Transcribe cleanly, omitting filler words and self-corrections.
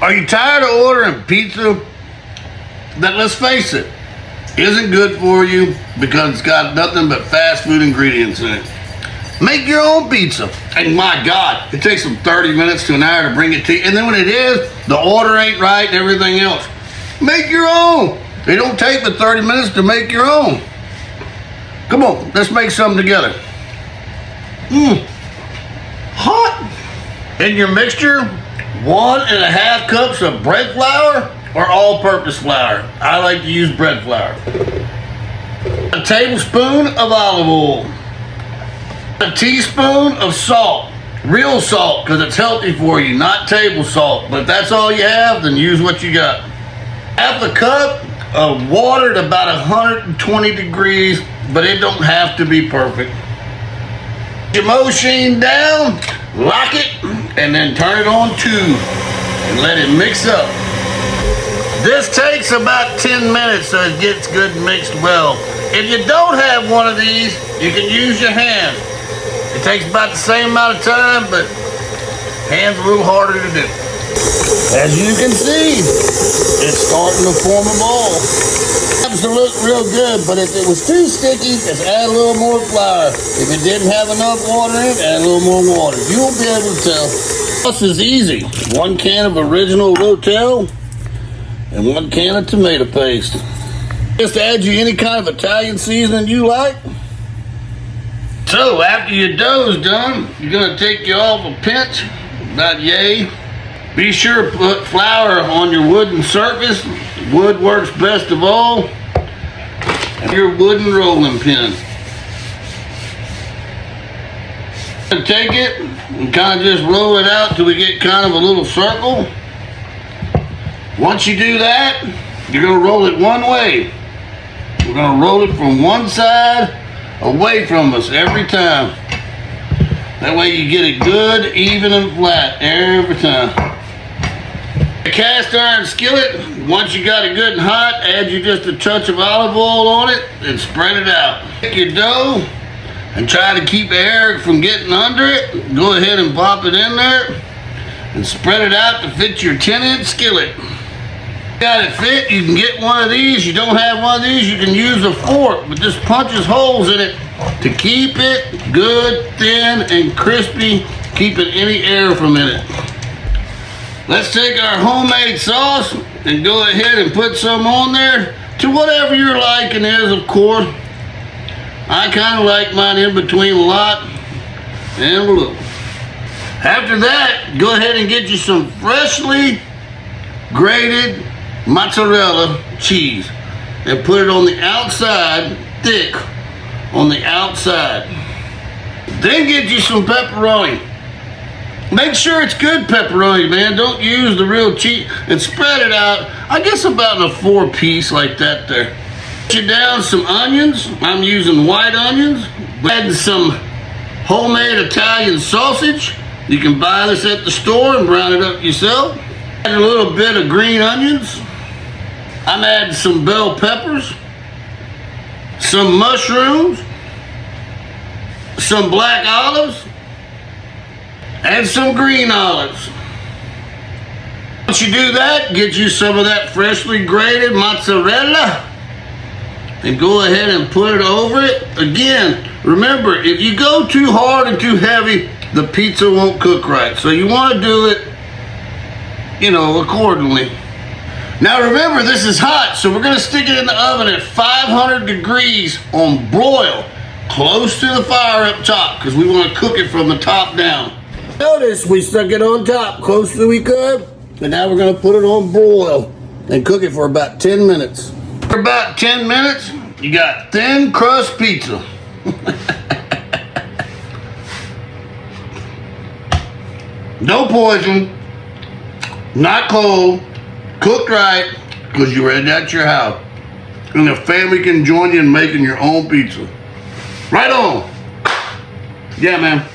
Are you tired of ordering pizza that, let's face it, isn't good for you because it's got nothing but fast food ingredients in it? Make your own pizza. And my God, it takes them 30 minutes to an hour to bring it to you. And then when it is, the order ain't right and everything else. Make your own. It don't take but 30 minutes to make your own. Come on, let's make something together. Hot. In your mixture, 1.5 cups of bread flour or all-purpose flour. I like to use bread flour. A tablespoon of olive oil. A teaspoon of salt. Real salt, because it's healthy for you, not table salt. But if that's all you have, then use what you got. Half a cup of water at about 120 degrees, but it don't have to be perfect. Your machine down, lock it, and then turn it on 2 and let it mix up. This takes about 10 minutes so it gets good mixed well. If you don't have one of these, you can use your hand. It takes about the same amount of time, but hands a little harder to do. As you can see, it's starting to form a ball. It to look real good, but if it was too sticky, just add a little more flour. If it didn't have enough water in it, add a little more water. You'll be able to tell. This is easy. 1 can of original Rotel and 1 can of tomato paste. Just add you any kind of Italian seasoning you like. So after your dough's done, you're gonna take you off a pinch, about yay. Be sure to put flour on your wooden surface. Wood works best of all. And your wooden rolling pin. And take it and kind of just roll it out till we get kind of a little circle. Once you do that, you're gonna roll it one way. We're gonna roll it from one side away from us every time. That way you get it good, even and flat every time. A cast iron skillet, once you got it good and hot, add you just a touch of olive oil on it and spread it out. Take your dough and try to keep air from getting under it. Go ahead and pop it in there and spread it out to fit your 10-inch skillet. Got it fit, you can get one of these. You don't have one of these, you can use a fork, but just punches holes in it to keep it good, thin, and crispy, keeping any air from in it. Let's take our homemade sauce and go ahead and put some on there to whatever your liking is, of course. I kind of like mine in between a lot and a little. After that, go ahead and get you some freshly grated mozzarella cheese and put it on the outside, thick on the outside. Then get you some pepperoni. Make sure it's good pepperoni, man. Don't use the real cheap, and spread it out, I guess about in a 4-piece like that there. Put you down some onions. I'm using white onions. Add some homemade Italian sausage. You can buy this at the store and brown it up yourself. Add a little bit of green onions. I'm adding some bell peppers, some mushrooms, some black olives, and some green olives. Once you do that, get you some of that freshly grated mozzarella and go ahead and put it over it. Again, remember, if you go too hard and too heavy, the pizza won't cook right. So you want to do it, accordingly. Now remember, this is hot, so we're gonna stick it in the oven at 500 degrees on broil, close to the fire up top, because we want to cook it from the top down. Notice we stuck it on top, close as we could, and now we're gonna put it on broil and cook it for about 10 minutes. For about 10 minutes, you got thin crust pizza. No poison, not cold, cooked right, because you're ready at your house. And the family can join you in making your own pizza. Right on. Yeah, man.